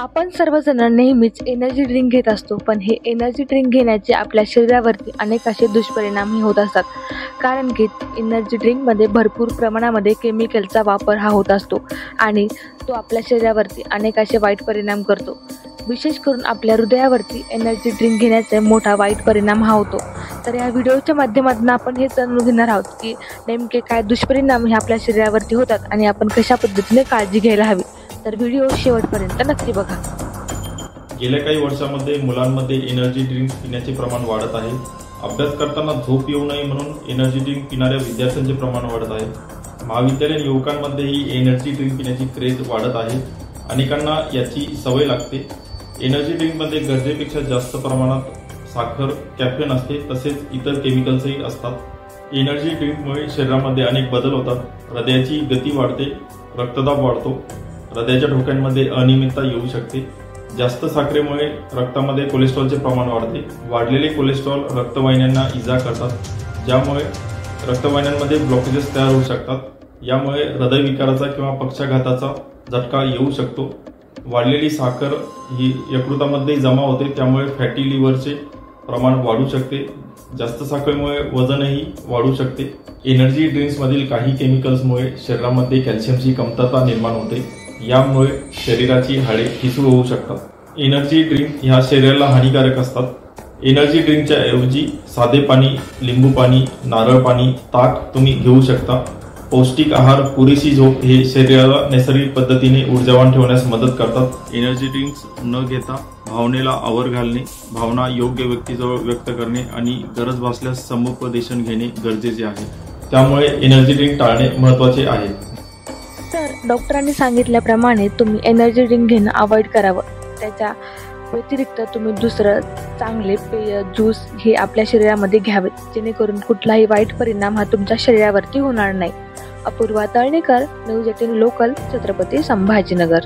आपण सर्वजण नेहमीच एनर्जी ड्रिंक घेत असतो, पण हे एनर्जी ड्रिंक घेण्याचे आपल्या शरीरावरती अनेक असे दुष्परिणामही होत असतात. कारण की एनर्जी ड्रिंकमध्ये भरपूर प्रमाणामध्ये केमिकलचा वापर हा होत असतो आणि तो आपल्या शरीरावरती अनेक असे वाईट परिणाम करतो. विशेष करून आपल्या हृदयावरती एनर्जी ड्रिंक घेण्याचा मोठा वाईट परिणाम हा होतो. तर या व्हिडिओच्या माध्यमातून आपण हे जाणून घेणार आहोत की नेमके काय दुष्परिणाम हे आपल्या शरीरावरती होतात आणि आपण कशा पद्धतीने काळजी घ्यायला हवी. तर व्हिडिओ शेवटपर्यंत नक्की बघा. गेल्या काही वर्षांमध्ये मुलांमध्ये एनर्जी ड्रिंक्स पिण्याचे प्रमाण वाढत आहे. अभ्यास करताना झोप येऊ नये म्हणून एनर्जी ड्रिंक पिणाऱ्या विद्यार्थ्यांचे प्रमाण वाढत आहे. महाविद्यालयीन युवकांमध्येही एनर्जी ड्रिंक पिण्याची क्रेज वाढत आहे. अनेकांना याची सवय लागते. एनर्जी ड्रिंकमध्ये गरजेपेक्षा जास्त प्रमाणात साखर, कॅफेन असते, तसेच इतर केमिकल्सही असतात. एनर्जी ड्रिंकमुळे शरीरामध्ये अनेक बदल होतात. हृदयाची गती वाढते, रक्तदाब वाढतो, हृदयाच्या ठोक्यांमध्ये अनियमितता येऊ शकते. जास्त साखरेमुळे रक्तामध्ये कोलेस्ट्रॉलचे प्रमाण वाढते. वाढलेले कोलेस्ट्रॉल रक्तवाहिन्यांना इजा करतात, ज्यामुळे रक्तवाहिन्यांमध्ये ब्लॉकेजेस तयार होऊ शकतात. यामुळे हृदयविकाराचा किंवा पक्षाघाताचा झटका येऊ शकतो. वाढलेली साखर ही यकृतामध्ये जमा होते, त्यामुळे फॅटी लिव्हरचे प्रमाण वाढू शकते. जास्त साखरेमुळे वजनही वाढू शकते. एनर्जी ड्रिंक्समधील काही केमिकल्समुळे शरीरामध्ये कॅल्शियमची कमतरता निर्माण होते. यामुळे शरीराची हाडे ठिसूळ होऊ शकतात. एनर्जी ड्रिंक ह्या शरीराला हानिकारक असतात. एनर्जी ड्रिंकच्या ऐवजी साधे पाणी, लिंबू पाणी, नारळ पाणी, ताक तुम्ही घेऊ शकता. पौष्टिक आहार, पुरेशी झोप हे शरीराला नैसर्गिक पद्धतीने ऊर्जावान ठेवण्यास मदत करतात. एनर्जी ड्रिंक्स न घेता भावनेला आवर घालणे, भावना योग्य व्यक्तीजवळ व्यक्त करणे आणि गरज भासल्यास समुपदेशन घेणे गरजेचे आहे. त्यामुळे एनर्जी ड्रिंक टाळणे महत्त्वाचे आहे. तर डॉक्टरांनी सांगितल्याप्रमाणे तुम्ही एनर्जी ड्रिंक घेणं अवॉइड करावं. त्याच्या व्यतिरिक्त तुम्ही दुसरं चांगले पेय, ज्यूस हे आपल्या शरीरामध्ये घ्यावेत, जेणेकरून कुठलाही वाईट परिणाम हा तुमच्या शरीरावरती होणार नाही. Apurva Talnikar, news 18 local, Chhatrapati Sambhajinagar.